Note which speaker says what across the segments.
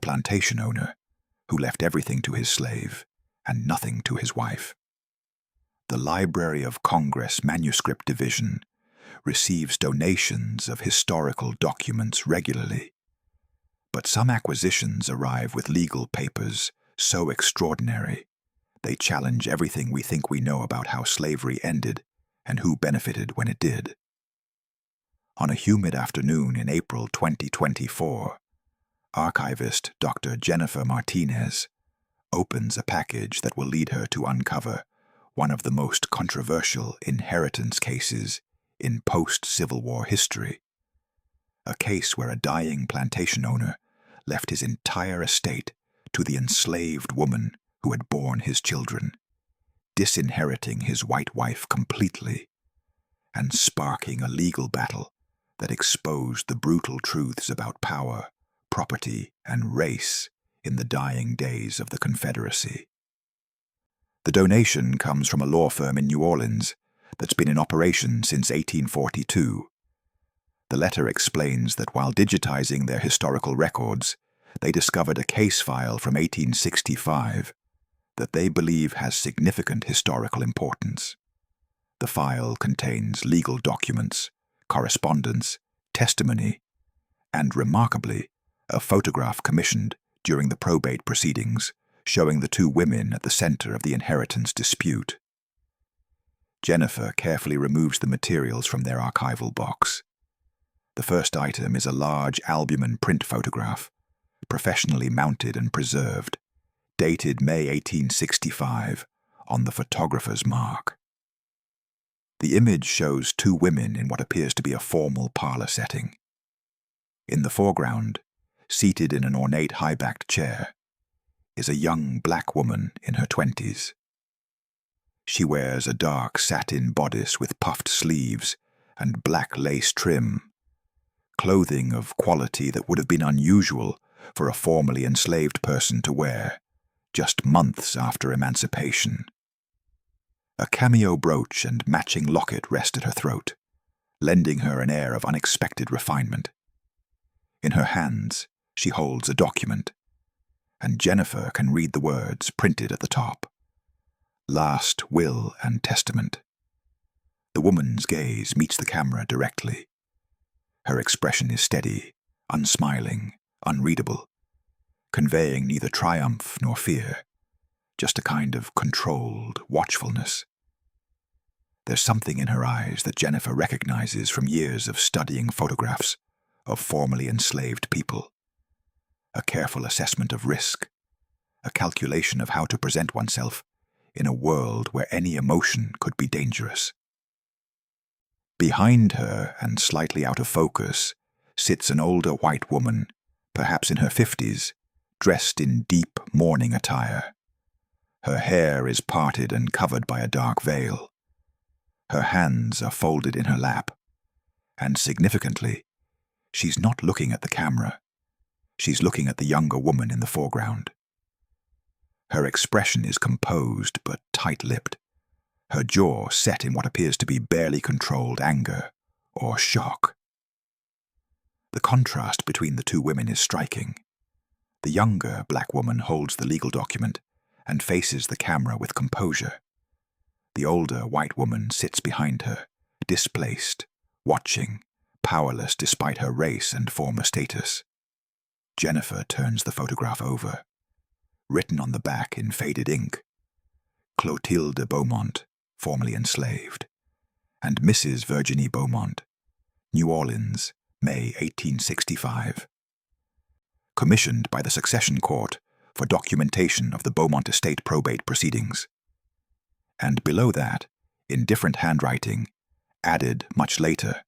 Speaker 1: plantation owner who left everything to his slave and nothing to his wife. The Library of Congress Manuscript Division receives donations of historical documents regularly, but some acquisitions arrive with legal papers so extraordinary they challenge everything we think we know about how slavery ended and who benefited when it did. On a humid afternoon in April 2024, archivist Dr. Jennifer Martinez opens a package that will lead her to uncover one of the most controversial inheritance cases in post-Civil War history, a case where a dying plantation owner left his entire estate to the enslaved woman who had borne his children, disinheriting his white wife completely, and sparking a legal battle that exposed the brutal truths about power, property, and race in the dying days of the Confederacy. The donation comes from a law firm in New Orleans that's been in operation since 1842. The letter explains that while digitizing their historical records, they discovered a case file from 1865 that they believe has significant historical importance. The file contains legal documents, correspondence, testimony, and, remarkably, a photograph commissioned during the probate proceedings showing the two women at the center of the inheritance dispute. Jennifer carefully removes the materials from their archival box. The first item is a large albumen print photograph, professionally mounted and preserved, dated May 1865, on the photographer's mark. The image shows two women in what appears to be a formal parlor setting. In the foreground, seated in an ornate high-backed chair, is a young black woman in her 20s. She wears a dark satin bodice with puffed sleeves and black lace trim, clothing of quality that would have been unusual for a formerly enslaved person to wear, just months after emancipation. A cameo brooch and matching locket rest at her throat, lending her an air of unexpected refinement. In her hands, she holds a document, and Jennifer can read the words printed at the top: Last Will and Testament. The woman's gaze meets the camera directly. Her expression is steady, unsmiling, unreadable, conveying neither triumph nor fear, just a kind of controlled watchfulness. There's something in her eyes that Jennifer recognizes from years of studying photographs of formerly enslaved people. A careful assessment of risk, a calculation of how to present oneself in a world where any emotion could be dangerous. Behind her, and slightly out of focus, sits an older white woman, perhaps in her 50s, dressed in deep mourning attire. Her hair is parted and covered by a dark veil. Her hands are folded in her lap, and significantly, she's not looking at the camera. She's looking at the younger woman in the foreground. Her expression is composed but tight-lipped, her jaw set in what appears to be barely controlled anger or shock. The contrast between the two women is striking. The younger black woman holds the legal document and faces the camera with composure. The older white woman sits behind her, displaced, watching, powerless despite her race and former status. Jennifer turns the photograph over. Written on the back in faded ink, Clotilde Beaumont, formerly enslaved, and Mrs. Virginie Beaumont, New Orleans, May 1865. Commissioned by the Succession Court for documentation of the Beaumont estate probate proceedings. And below that, in different handwriting, added much later,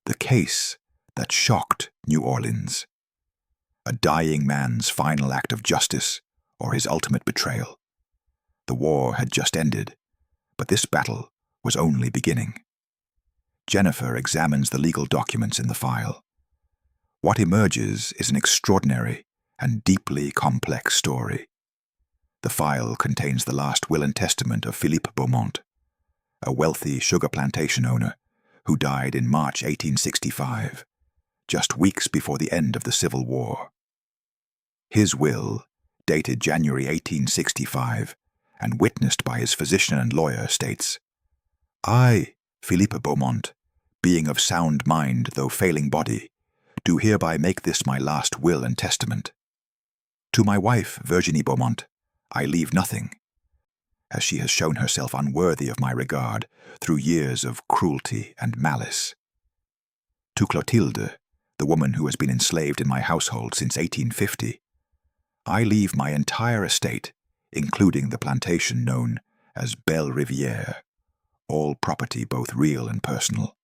Speaker 1: the case that shocked New Orleans. A dying man's final act of justice or his ultimate betrayal. The war had just ended, but this battle was only beginning. Jennifer examines the legal documents in the file. What emerges is an extraordinary and deeply complex story. The file contains the last will and testament of Philippe Beaumont, a wealthy sugar plantation owner who died in March 1865, just weeks before the end of the Civil War. His will, dated January 1865, and witnessed by his physician and lawyer, states, I, Philippe Beaumont, being of sound mind though failing body, do hereby make this my last will and testament. To my wife, Virginie Beaumont, I leave nothing, as she has shown herself unworthy of my regard through years of cruelty and malice. To Clotilde, the woman who has been enslaved in my household since 1850, I leave my entire estate, including the plantation known as Belle Rivière, all property both real and personal,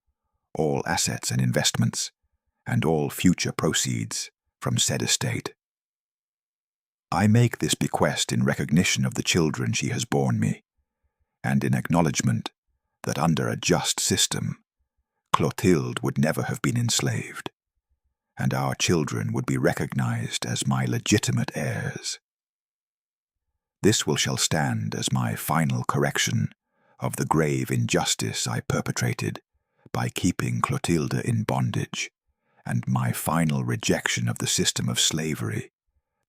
Speaker 1: all assets and investments, and all future proceeds from said estate. I make this bequest in recognition of the children she has borne me, and in acknowledgement that under a just system, Clotilde would never have been enslaved, and our children would be recognized as my legitimate heirs. This shall stand as my final correction of the grave injustice I perpetrated by keeping Clotilde in bondage, and my final rejection of the system of slavery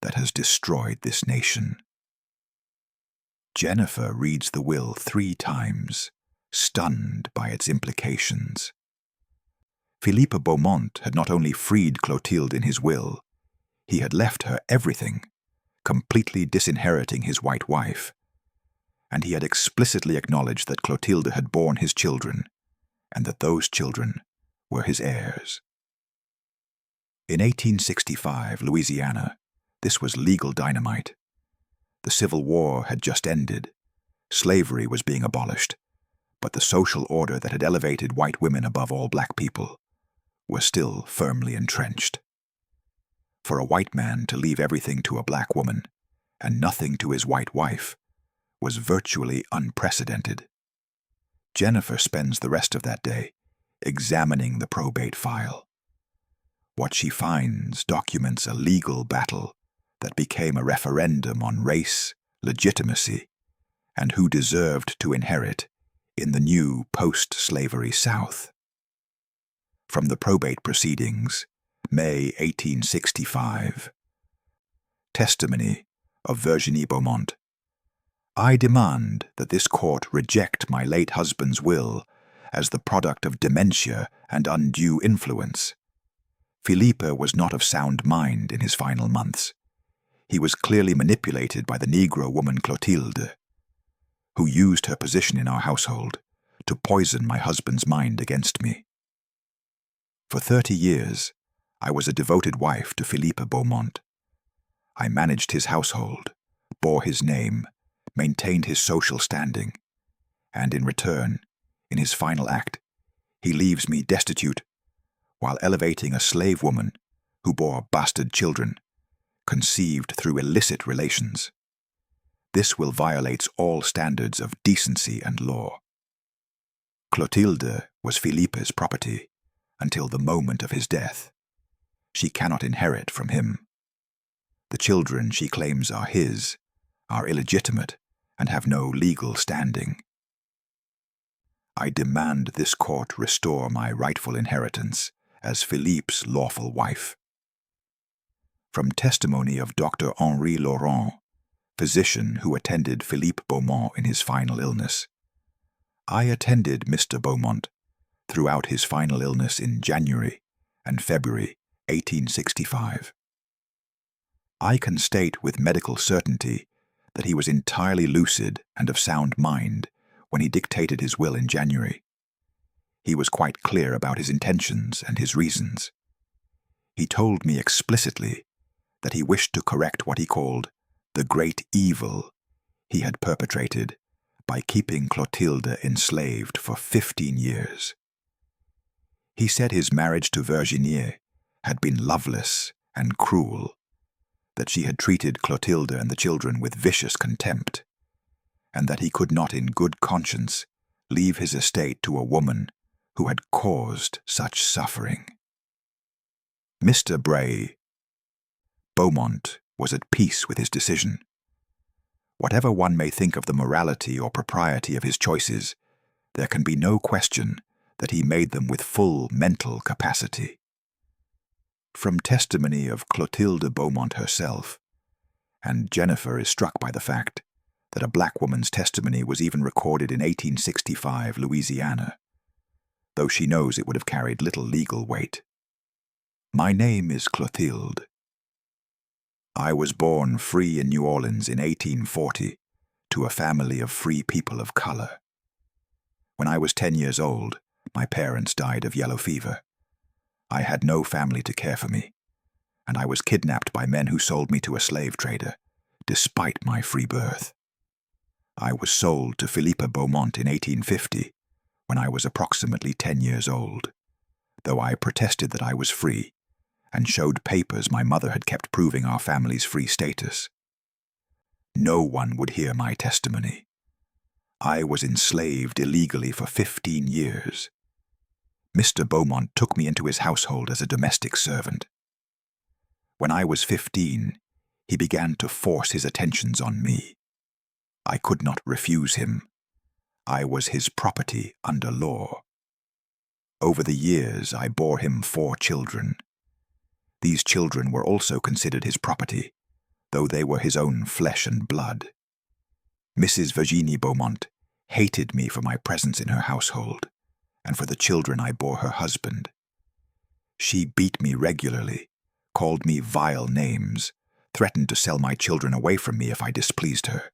Speaker 1: that has destroyed this nation. Jennifer reads the will 3 times, stunned by its implications. Philippe Beaumont had not only freed Clotilde in his will, he had left her everything, completely disinheriting his white wife, and he had explicitly acknowledged that Clotilde had borne his children, and that those children were his heirs. In 1865, Louisiana, this was legal dynamite. The Civil War had just ended. Slavery was being abolished, but the social order that had elevated white women above all black people was still firmly entrenched. For a white man to leave everything to a black woman and nothing to his white wife was virtually unprecedented. Jennifer spends the rest of that day examining the probate file. What she finds documents a legal battle that became a referendum on race, legitimacy, and who deserved to inherit in the new post-slavery South. From the probate proceedings, May 1865. Testimony of Virginie Beaumont. I demand that this court reject my late husband's will as the product of dementia and undue influence. Philippe was not of sound mind in his final months. He was clearly manipulated by the Negro woman Clotilde, who used her position in our household to poison my husband's mind against me. For 30 years, I was a devoted wife to Philippe Beaumont. I managed his household, bore his name, maintained his social standing, and in return, in his final act, he leaves me destitute while elevating a slave woman who bore bastard children, conceived through illicit relations. This will violate all standards of decency and law. Clotilde was Philippe's property until the moment of his death. She cannot inherit from him. The children she claims are his are illegitimate and have no legal standing. I demand this court restore my rightful inheritance as Philippe's lawful wife. From testimony of Dr. Henri Laurent, physician who attended Philippe Beaumont in his final illness. I attended Mr. Beaumont throughout his final illness in January and February 1865. I can state with medical certainty that he was entirely lucid and of sound mind when he dictated his will in January. He was quite clear about his intentions and his reasons. He told me explicitly that he wished to correct what he called the great evil he had perpetrated by keeping Clotilde enslaved for 15 years. He said his marriage to Virginie had been loveless and cruel, that she had treated Clotilde and the children with vicious contempt, and that he could not in good conscience leave his estate to a woman who had caused such suffering. Mr. Bray. Beaumont was at peace with his decision. Whatever one may think of the morality or propriety of his choices, there can be no question that he made them with full mental capacity. From testimony of Clotilde Beaumont herself, and Jennifer is struck by the fact that a black woman's testimony was even recorded in 1865 Louisiana, though she knows it would have carried little legal weight. My name is Clotilde. I was born free in New Orleans in 1840 to a family of free people of color. When I was 10 years old, my parents died of yellow fever. I had no family to care for me, and I was kidnapped by men who sold me to a slave trader, despite my free birth. I was sold to Philippe Beaumont in 1850, when I was approximately 10 years old, though I protested that I was free and showed papers my mother had kept proving our family's free status. No one would hear my testimony. I was enslaved illegally for 15 years. Mr. Beaumont took me into his household as a domestic servant. When I was 15, he began to force his attentions on me. I could not refuse him. I was his property under law. Over the years, I bore him 4 children. These children were also considered his property, though they were his own flesh and blood. Mrs. Virginie Beaumont hated me for my presence in her household, and for the children I bore her husband. She beat me regularly, called me vile names, threatened to sell my children away from me if I displeased her.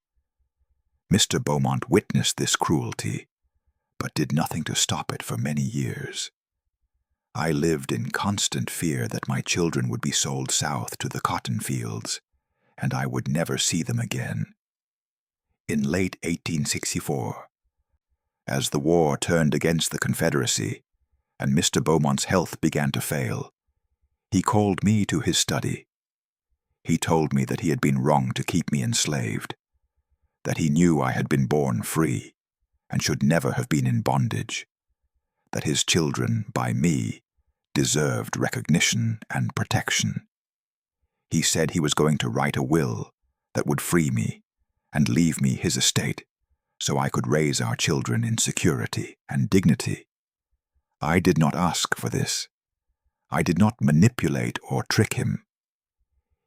Speaker 1: Mr. Beaumont witnessed this cruelty, but did nothing to stop it for many years. I lived in constant fear that my children would be sold south to the cotton fields, and I would never see them again. In late 1864, as the war turned against the Confederacy and Mr. Beaumont's health began to fail, he called me to his study. He told me that he had been wrong to keep me enslaved, that he knew I had been born free and should never have been in bondage, that his children, by me, deserved recognition and protection. He said he was going to write a will that would free me and leave me his estate so I could raise our children in security and dignity. I did not ask for this. I did not manipulate or trick him.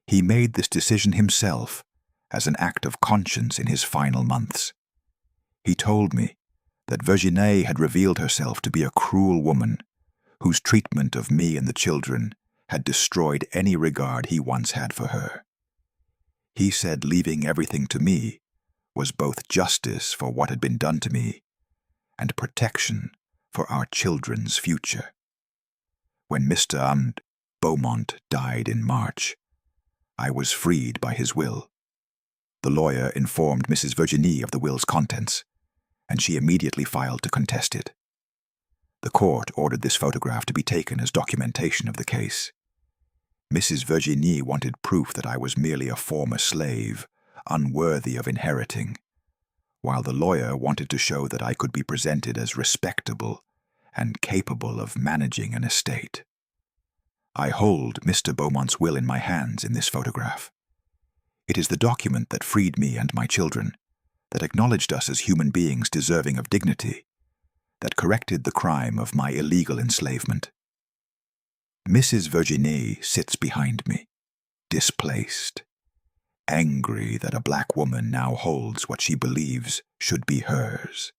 Speaker 1: He made this decision himself as an act of conscience in his final months. He told me that Virginie had revealed herself to be a cruel woman whose treatment of me and the children had destroyed any regard he once had for her. He said leaving everything to me was both justice for what had been done to me and protection for our children's future. When Mr. Beaumont died in March, I was freed by his will. The lawyer informed Mrs. Virginie of the will's contents, and she immediately filed to contest it. The court ordered this photograph to be taken as documentation of the case. Mrs. Virginie wanted proof that I was merely a former slave, unworthy of inheriting, while the lawyer wanted to show that I could be presented as respectable and capable of managing an estate. I hold Mr. Beaumont's will in my hands in this photograph. It is the document that freed me and my children, that acknowledged us as human beings deserving of dignity, that corrected the crime of my illegal enslavement. Mrs. Virginie sits behind me, displaced, angry that a black woman now holds what she believes should be hers.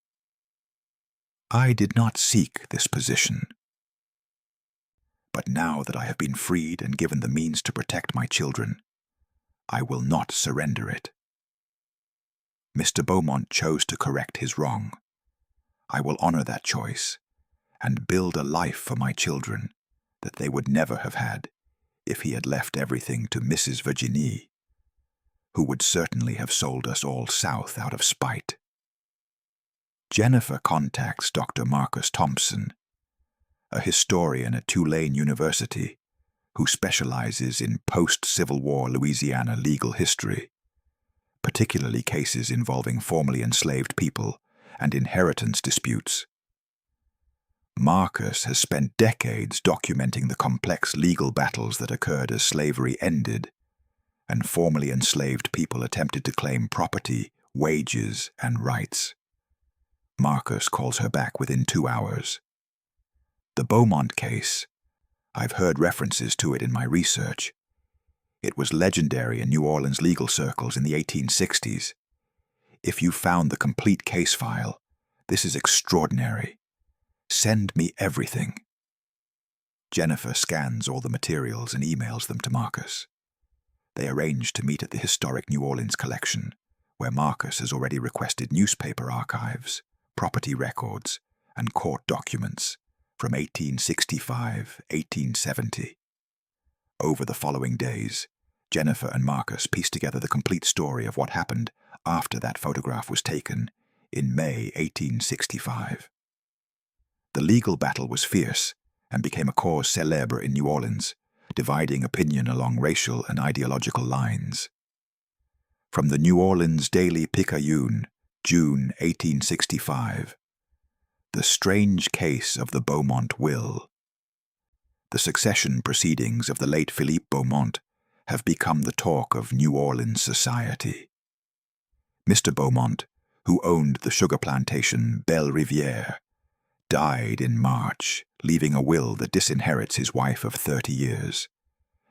Speaker 1: I did not seek this position. But now that I have been freed and given the means to protect my children, I will not surrender it. Mr. Beaumont chose to correct his wrong. I will honor that choice and build a life for my children that they would never have had if he had left everything to Mrs. Virginie, who would certainly have sold us all south out of spite. Jennifer contacts Dr. Marcus Thompson, a historian at Tulane University who specializes in post-Civil War Louisiana legal history, particularly cases involving formerly enslaved people and inheritance disputes. Marcus has spent decades documenting the complex legal battles that occurred as slavery ended and formerly enslaved people attempted to claim property, wages, and rights. Marcus calls her back within 2 hours. The Beaumont case, I've heard references to it in my research, It was legendary in New Orleans legal circles in the 1860s. If you found the complete case file, this is extraordinary. Send me everything. Jennifer scans all the materials and emails them to Marcus. They arrange to meet at the historic New Orleans collection, where Marcus has already requested newspaper archives, property records, and court documents from 1865, 1870. Over the following days, Jennifer and Marcus piece together the complete story of what happened after that photograph was taken in May 1865. The legal battle was fierce and became a cause célèbre in New Orleans, dividing opinion along racial and ideological lines. From the New Orleans Daily Picayune, June 1865, The Strange Case of the Beaumont Will. The succession proceedings of the late Philippe Beaumont have become the talk of New Orleans society. Mr. Beaumont, who owned the sugar plantation Belle Riviere, died in March, leaving a will that disinherits his wife of 30 years,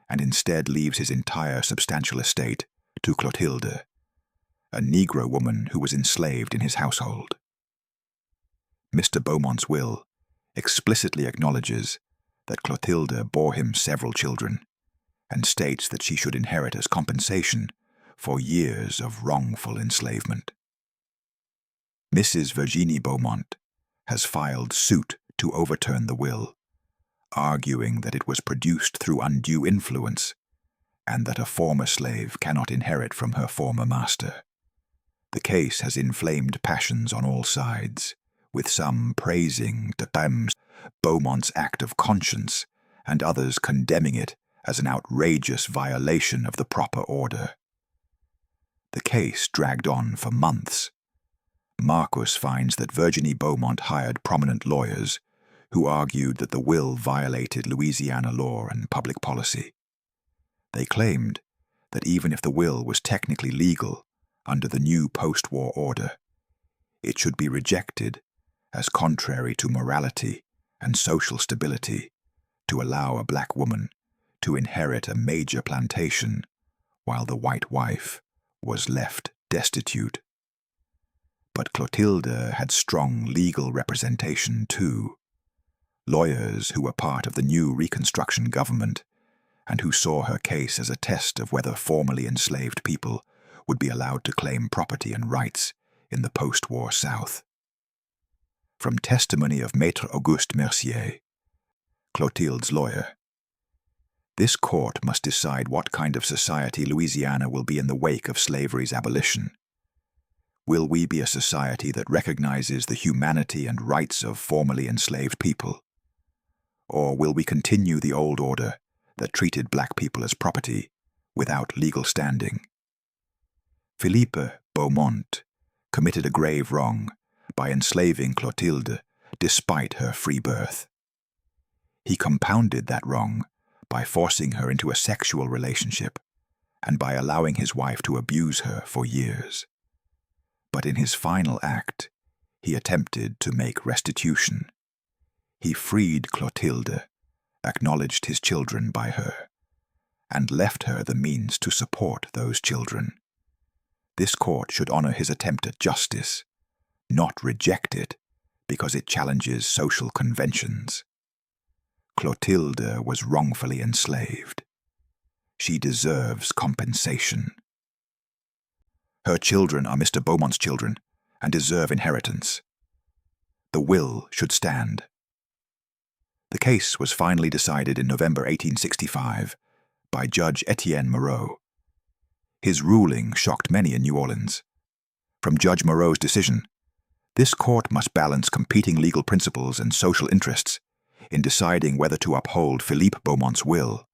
Speaker 1: and instead leaves his entire substantial estate to Clotilde, a Negro woman who was enslaved in his household. Mr. Beaumont's will explicitly acknowledges that Clotilde bore him several children, and states that she should inherit as compensation for years of wrongful enslavement. Mrs. Virginie Beaumont has filed suit to overturn the will, arguing that it was produced through undue influence and that a former slave cannot inherit from her former master. The case has inflamed passions on all sides, with some praising Beaumont's act of conscience and others condemning it as an outrageous violation of the proper order. The case dragged on for months. Marcus finds that Virginie Beaumont hired prominent lawyers who argued that the will violated Louisiana law and public policy. They claimed that even if the will was technically legal under the new post-war order, it should be rejected as contrary to morality and social stability to allow a black woman to inherit a major plantation while the white wife was left destitute. But Clotilde had strong legal representation too. Lawyers who were part of the new Reconstruction government and who saw her case as a test of whether formerly enslaved people would be allowed to claim property and rights in the post-war South. From testimony of Maître Auguste Mercier, Clotilde's lawyer, this court must decide what kind of society Louisiana will be in the wake of slavery's abolition. Will we be a society that recognizes the humanity and rights of formerly enslaved people? Or will we continue the old order that treated black people as property without legal standing? Philippe Beaumont committed a grave wrong by enslaving Clotilde despite her free birth. He compounded that wrong by forcing her into a sexual relationship and by allowing his wife to abuse her for years. But in his final act, he attempted to make restitution. He freed Clotilde, acknowledged his children by her, and left her the means to support those children. This court should honor his attempt at justice, not reject it because it challenges social conventions. Clotilde was wrongfully enslaved. She deserves compensation. Her children are Mr. Beaumont's children and deserve inheritance. The will should stand. The case was finally decided in November 1865 by Judge Etienne Moreau. His ruling shocked many in New Orleans. From Judge Moreau's decision, this court must balance competing legal principles and social interests in deciding whether to uphold Philippe Beaumont's will.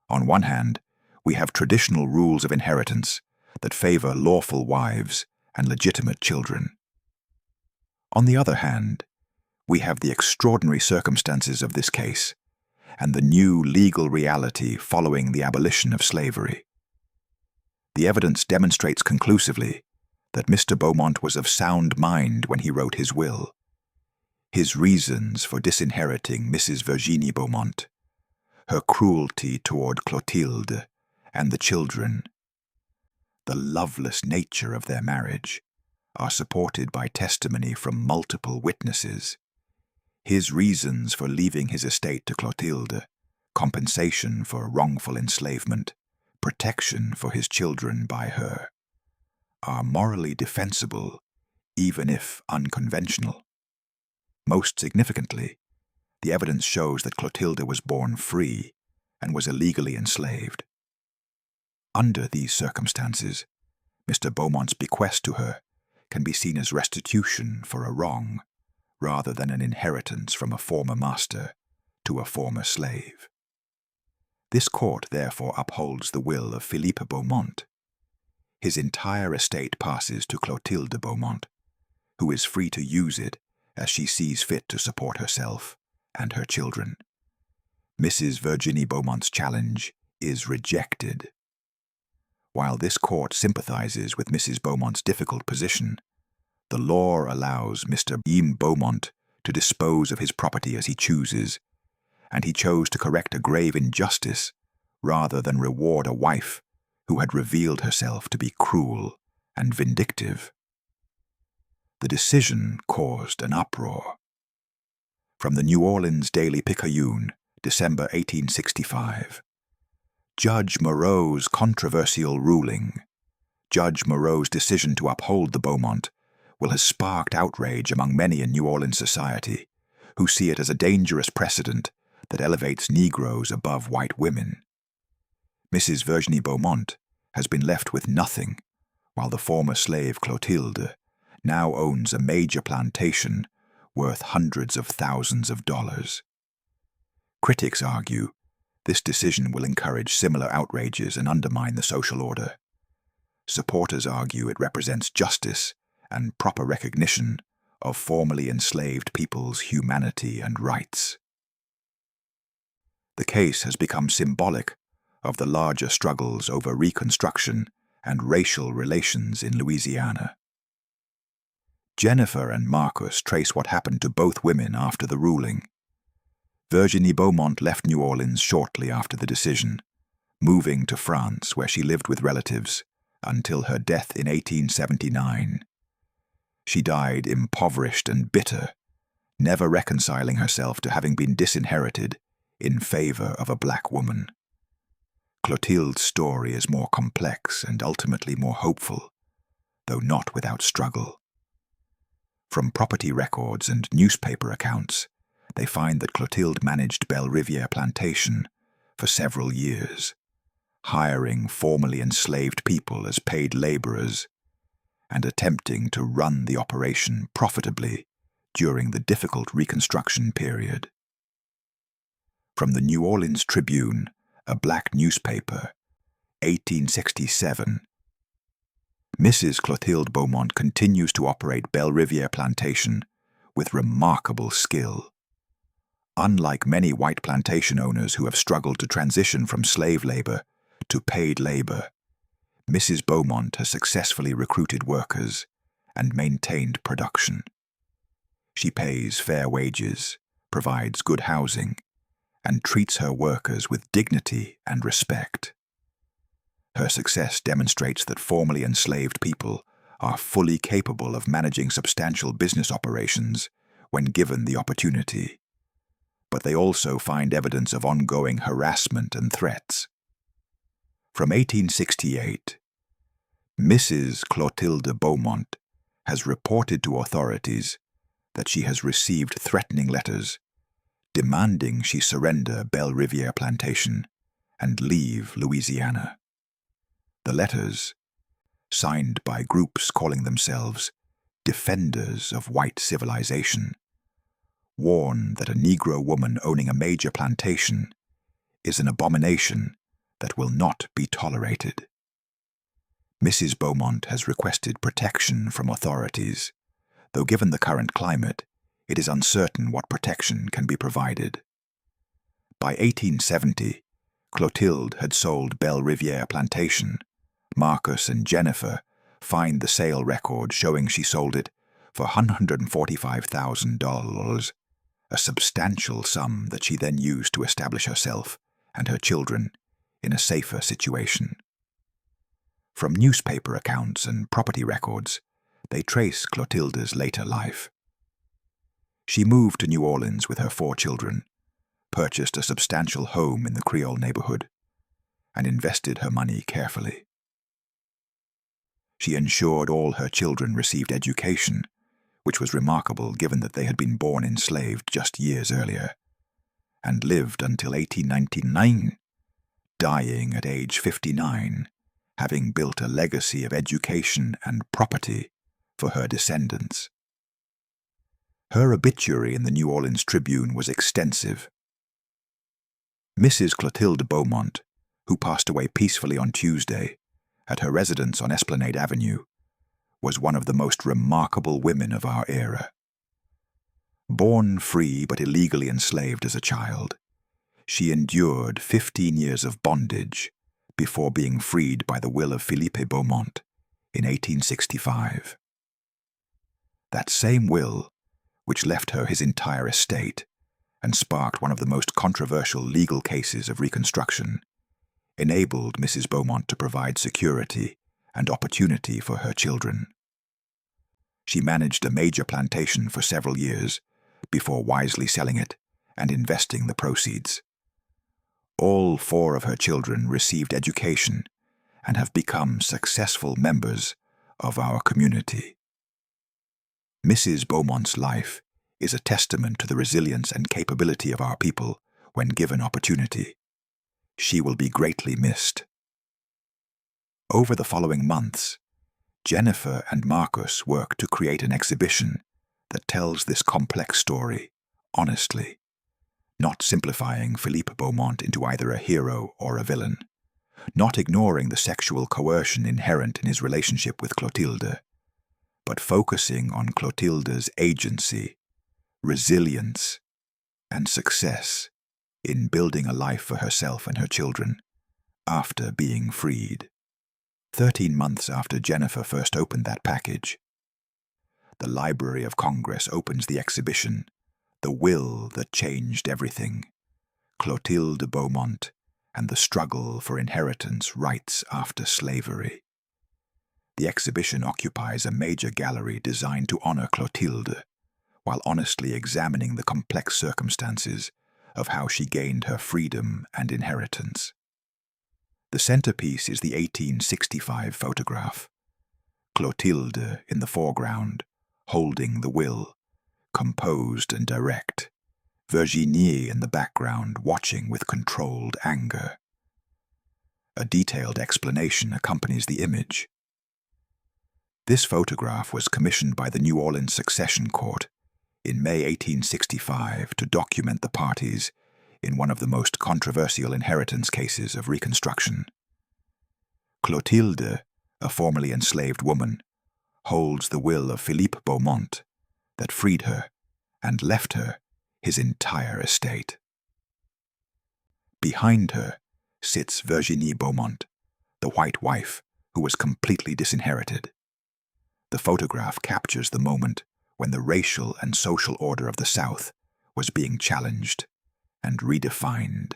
Speaker 1: On one hand, we have traditional rules of inheritance that favor lawful wives and legitimate children. On the other hand, we have the extraordinary circumstances of this case and the new legal reality following the abolition of slavery. The evidence demonstrates conclusively that Mr. Beaumont was of sound mind when he wrote his will. His reasons for disinheriting Mrs. Virginie Beaumont, her cruelty toward Clotilde, and the children, the loveless nature of their marriage, are supported by testimony from multiple witnesses. His reasons for leaving his estate to Clotilde, compensation for wrongful enslavement, protection for his children by her, are morally defensible, even if unconventional. Most significantly, the evidence shows that Clotilde was born free and was illegally enslaved. Under these circumstances, Mr. Beaumont's bequest to her can be seen as restitution for a wrong, rather than an inheritance from a former master to a former slave. This court therefore upholds the will of Philippe Beaumont. His entire estate passes to Clotilde Beaumont, who is free to use it as she sees fit to support herself and her children. Mrs. Virginie Beaumont's challenge is rejected. While this court sympathizes with Mrs. Beaumont's difficult position, the law allows Mr. Beaumont to dispose of his property as he chooses, and he chose to correct a grave injustice rather than reward a wife who had revealed herself to be cruel and vindictive. The decision caused an uproar. From the New Orleans Daily Picayune, December 1865. Judge Moreau's controversial ruling. Judge Moreau's decision to uphold the Beaumont will have sparked outrage among many in New Orleans society, who see it as a dangerous precedent that elevates Negroes above white women. Mrs. Virginie Beaumont has been left with nothing, while the former slave Clotilde now owns a major plantation worth hundreds of thousands of dollars. Critics argue this decision will encourage similar outrages and undermine the social order. Supporters argue it represents justice and proper recognition of formerly enslaved people's humanity and rights. The case has become symbolic of the larger struggles over Reconstruction and racial relations in Louisiana. Jennifer and Marcus trace what happened to both women after the ruling. Virginie Beaumont left New Orleans shortly after the decision, moving to France where she lived with relatives until her death in 1879. She died impoverished and bitter, never reconciling herself to having been disinherited in favor of a black woman. Clotilde's story is more complex and ultimately more hopeful, though not without struggle. From property records and newspaper accounts, they find that Clotilde managed Belle Riviere Plantation for several years, hiring formerly enslaved people as paid laborers and attempting to run the operation profitably during the difficult Reconstruction period. From the New Orleans Tribune, a black newspaper, 1867, Mrs. Clotilde Beaumont continues to operate Belle Riviere Plantation with remarkable skill. Unlike many white plantation owners who have struggled to transition from slave labor to paid labor, Mrs. Beaumont has successfully recruited workers and maintained production. She pays fair wages, provides good housing, and treats her workers with dignity and respect. Her success demonstrates that formerly enslaved people are fully capable of managing substantial business operations when given the opportunity. But they also find evidence of ongoing harassment and threats. From 1868, Mrs. Clotilde Beaumont has reported to authorities that she has received threatening letters demanding she surrender Belle Riviere Plantation and leave Louisiana. The letters, signed by groups calling themselves defenders of white civilization, warn that a Negro woman owning a major plantation is an abomination that will not be tolerated. Mrs. Beaumont has requested protection from authorities, though given the current climate, it is uncertain what protection can be provided. By 1870, Clotilde had sold Belle Riviere Plantation. Marcus and Jennifer find the sale record showing she sold it for $145,000, a substantial sum that she then used to establish herself and her children in a safer situation. From newspaper accounts and property records, they trace Clotilde's later life. She moved to New Orleans with her 4 children, purchased a substantial home in the Creole neighborhood, and invested her money carefully. She ensured all her children received education, which was remarkable given that they had been born enslaved just years earlier, and lived until 1899, dying at age 59, having built a legacy of education and property for her descendants. Her obituary in the New Orleans Tribune was extensive. Mrs. Clotilde Beaumont, who passed away peacefully on Tuesday at her residence on Esplanade Avenue, was one of the most remarkable women of our era. Born free but illegally enslaved as a child, she endured 15 years of bondage before being freed by the will of Philippe Beaumont in 1865. That same will, which left her his entire estate and sparked one of the most controversial legal cases of Reconstruction, enabled Mrs. Beaumont to provide security and opportunity for her children. She managed a major plantation for several years before wisely selling it and investing the proceeds. All 4 of her children received education and have become successful members of our community. Mrs. Beaumont's life is a testament to the resilience and capability of our people when given opportunity. She will be greatly missed. Over the following months, Jennifer and Marcus worked to create an exhibition that tells this complex story honestly, not simplifying Philippe Beaumont into either a hero or a villain, not ignoring the sexual coercion inherent in his relationship with Clotilde, but focusing on Clotilde's agency, resilience, and success in building a life for herself and her children after being freed. 13 months after Jennifer first opened that package, the Library of Congress opens the exhibition, The Will That Changed Everything, Clotilde Beaumont and the Struggle for Inheritance Rights After Slavery. The exhibition occupies a major gallery designed to honor Clotilde, while honestly examining the complex circumstances of how she gained her freedom and inheritance. The centerpiece is the 1865 photograph. Clotilde in the foreground, holding the will, composed and direct. Virginie in the background, watching with controlled anger. A detailed explanation accompanies the image. This photograph was commissioned by the New Orleans Succession Court in May 1865 to document the parties in one of the most controversial inheritance cases of Reconstruction. Clotilde, a formerly enslaved woman, holds the will of Philippe Beaumont that freed her and left her his entire estate. Behind her sits Virginie Beaumont, the white wife who was completely disinherited. The photograph captures the moment when the racial and social order of the South was being challenged and redefined.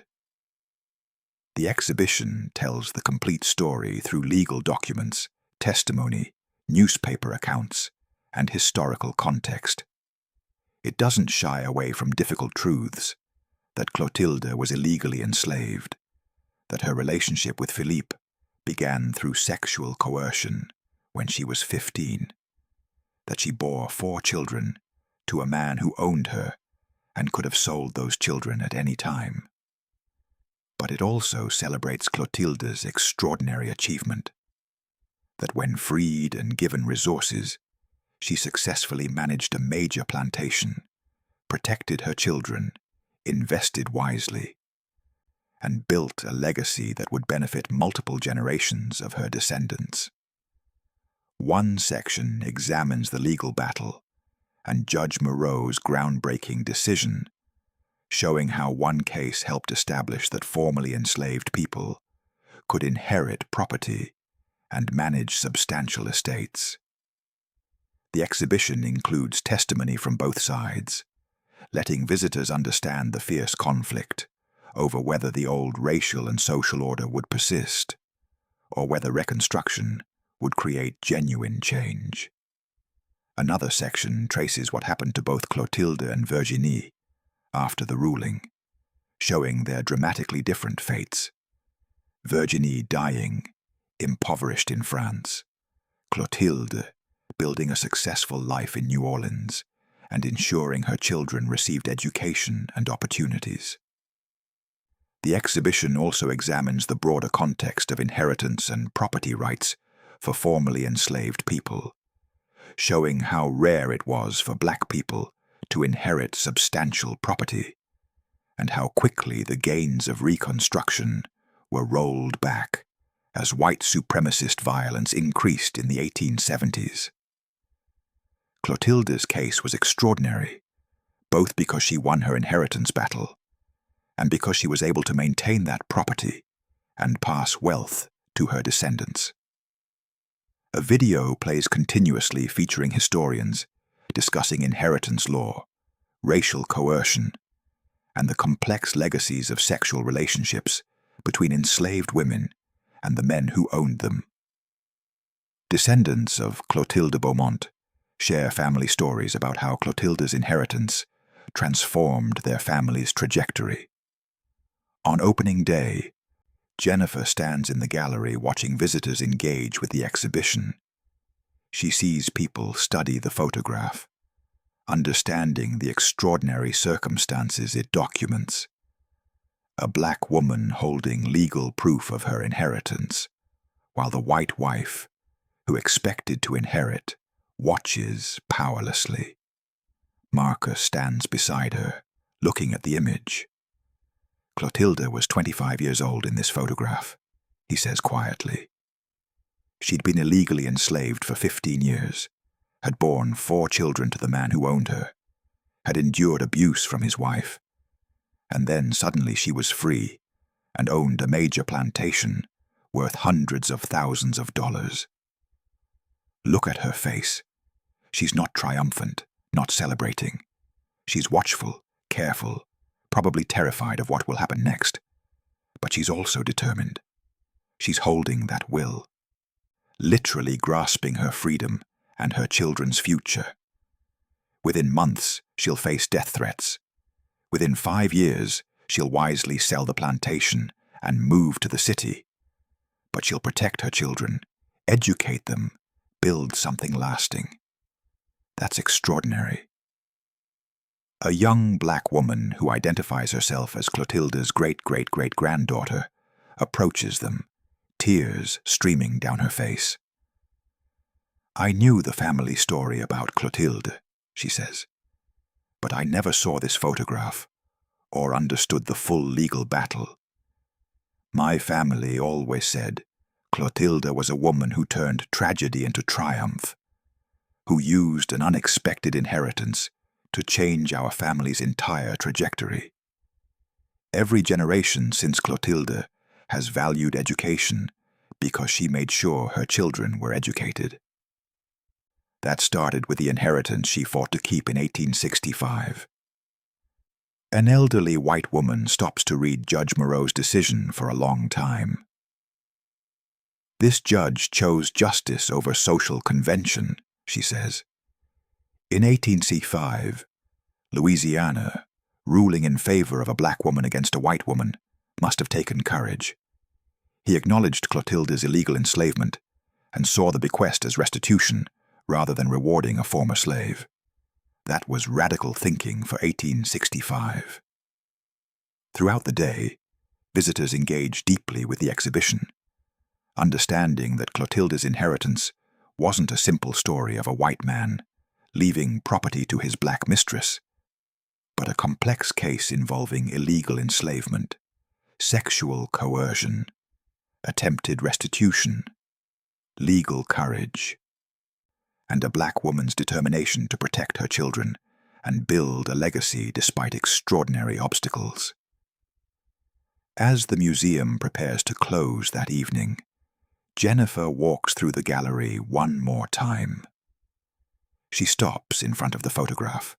Speaker 1: The exhibition tells the complete story through legal documents, testimony, newspaper accounts, and historical context. It doesn't shy away from difficult truths, that Clotilde was illegally enslaved, that her relationship with Philippe began through sexual coercion when she was 15, that she bore 4 children to a man who owned her and could have sold those children at any time. But it also celebrates Clotilde's extraordinary achievement, that when freed and given resources, she successfully managed a major plantation, protected her children, invested wisely, and built a legacy that would benefit multiple generations of her descendants. One section examines the legal battle and Judge Moreau's groundbreaking decision, showing how one case helped establish that formerly enslaved people could inherit property and manage substantial estates. The exhibition includes testimony from both sides, letting visitors understand the fierce conflict over whether the old racial and social order would persist, or whether Reconstruction would create genuine change. Another section traces what happened to both Clotilde and Virginie after the ruling, showing their dramatically different fates. Virginie dying, impoverished in France. Clotilde building a successful life in New Orleans and ensuring her children received education and opportunities. The exhibition also examines the broader context of inheritance and property rights for formerly enslaved people, showing how rare it was for black people to inherit substantial property, and how quickly the gains of Reconstruction were rolled back as white supremacist violence increased in the 1870s. Clotilde's case was extraordinary, both because she won her inheritance battle and because she was able to maintain that property and pass wealth to her descendants. A video plays continuously featuring historians discussing inheritance law, racial coercion, and the complex legacies of sexual relationships between enslaved women and the men who owned them. Descendants of Clotilde Beaumont share family stories about how Clotilde's inheritance transformed their family's trajectory. On opening day, Jennifer stands in the gallery watching visitors engage with the exhibition. She sees people study the photograph, understanding the extraordinary circumstances it documents. A black woman holding legal proof of her inheritance, while the white wife, who expected to inherit, watches powerlessly. Marcus stands beside her, looking at the image. Clotilde was 25 years old in this photograph, he says quietly. She'd been illegally enslaved for 15 years, had borne 4 children to the man who owned her, had endured abuse from his wife, and then suddenly she was free and owned a major plantation worth hundreds of thousands of dollars. Look at her face. She's not triumphant, not celebrating. She's watchful, careful, probably terrified of what will happen next. But she's also determined. She's holding that will, literally grasping her freedom and her children's future. Within months, she'll face death threats. Within 5 years, she'll wisely sell the plantation and move to the city. But she'll protect her children, educate them, build something lasting. That's extraordinary. A young black woman who identifies herself as Clotilde's great-great-great-granddaughter approaches them, tears streaming down her face. I knew the family story about Clotilde, she says, but I never saw this photograph or understood the full legal battle. My family always said Clotilde was a woman who turned tragedy into triumph, who used an unexpected inheritance to change our family's entire trajectory. Every generation since Clotilde has valued education because she made sure her children were educated. That started with the inheritance she fought to keep in 1865. An elderly white woman stops to read Judge Moreau's decision for a long time. This judge chose justice over social convention, she says. In 1865, Louisiana, ruling in favor of a black woman against a white woman, must have taken courage. He acknowledged Clotilde's illegal enslavement and saw the bequest as restitution rather than rewarding a former slave. That was radical thinking for 1865. Throughout the day, visitors engaged deeply with the exhibition, understanding that Clotilde's inheritance wasn't a simple story of a white man leaving property to his black mistress, but a complex case involving illegal enslavement, sexual coercion, attempted restitution, legal courage, and a black woman's determination to protect her children and build a legacy despite extraordinary obstacles. As the museum prepares to close that evening, Jennifer walks through the gallery one more time. She stops in front of the photograph,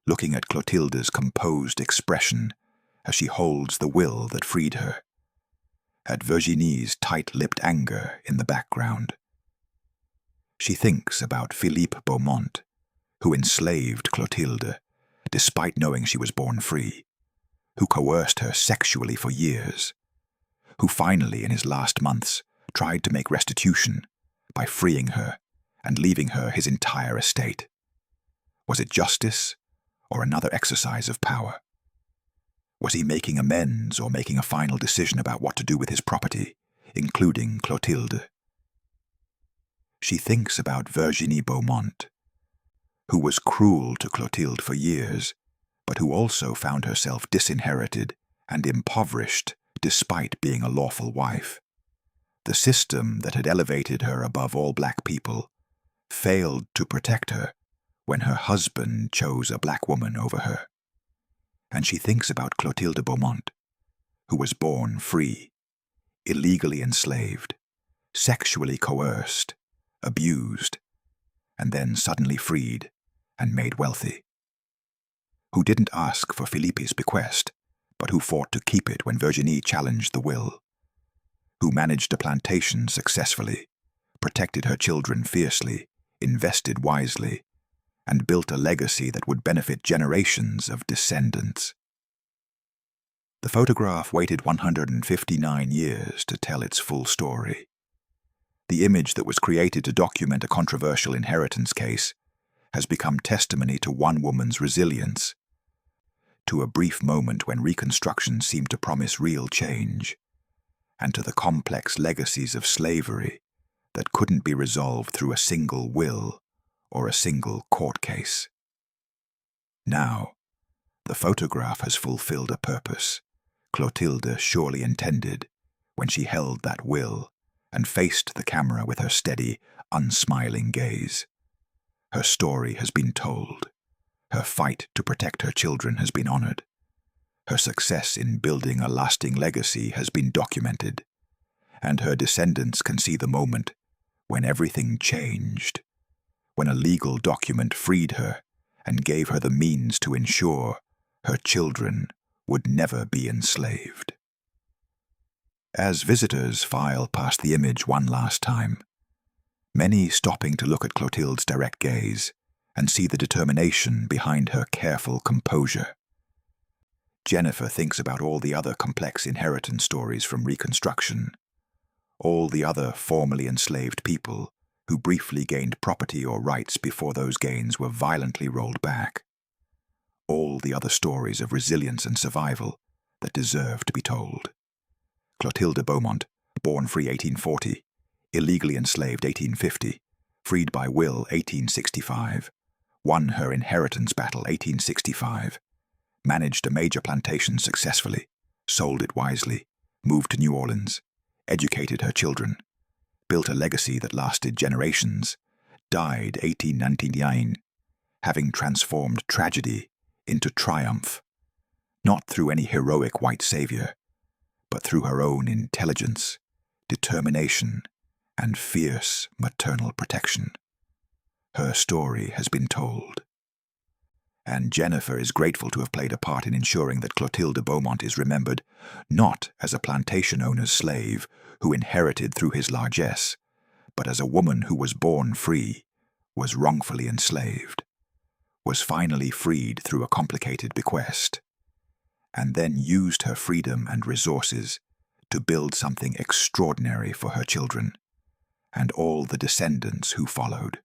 Speaker 1: looking at Clotilde's composed expression as she holds the will that freed her, at Virginie's tight-lipped anger in the background. She thinks about Philippe Beaumont, who enslaved Clotilde, despite knowing she was born free, who coerced her sexually for years, who finally, in his last months, tried to make restitution by freeing her and leaving her his entire estate. Was it justice or another exercise of power? Was he making amends or making a final decision about what to do with his property, including Clotilde? She thinks about Virginie Beaumont, who was cruel to Clotilde for years, but who also found herself disinherited and impoverished despite being a lawful wife. The system that had elevated her above all black people failed to protect her when her husband chose a black woman over her. And she thinks about Clotilde Beaumont, who was born free, illegally enslaved, sexually coerced, abused, and then suddenly freed and made wealthy, who didn't ask for Philippe's bequest, but who fought to keep it when Virginie challenged the will, who managed a plantation successfully, protected her children fiercely, invested wisely, and built a legacy that would benefit generations of descendants. The photograph waited 159 years to tell its full story. The image that was created to document a controversial inheritance case has become testimony to one woman's resilience, to a brief moment when Reconstruction seemed to promise real change, and to the complex legacies of slavery that couldn't be resolved through a single will or a single court case. Now, the photograph has fulfilled a purpose Clotilde surely intended when she held that will and faced the camera with her steady, unsmiling gaze. Her story has been told. Her fight to protect her children has been honored. Her success in building a lasting legacy has been documented, and her descendants can see the moment when everything changed, when a legal document freed her and gave her the means to ensure her children would never be enslaved. As visitors file past the image one last time, many stopping to look at Clotilde's direct gaze and see the determination behind her careful composure. Jennifer thinks about all the other complex inheritance stories from Reconstruction, all the other formerly enslaved people who briefly gained property or rights before those gains were violently rolled back, all the other stories of resilience and survival that deserve to be told. Clotilde Beaumont, born free 1840, illegally enslaved 1850, freed by will 1865, won her inheritance battle 1865, managed a major plantation successfully, sold it wisely, moved to New Orleans, educated her children, built a legacy that lasted generations, died 1899, having transformed tragedy into triumph, not through any heroic white savior, but through her own intelligence, determination, and fierce maternal protection. Her story has been told. And Jennifer is grateful to have played a part in ensuring that Clotilde Beaumont is remembered not as a plantation owner's slave who inherited through his largesse, but as a woman who was born free, was wrongfully enslaved, was finally freed through a complicated bequest, and then used her freedom and resources to build something extraordinary for her children and all the descendants who followed.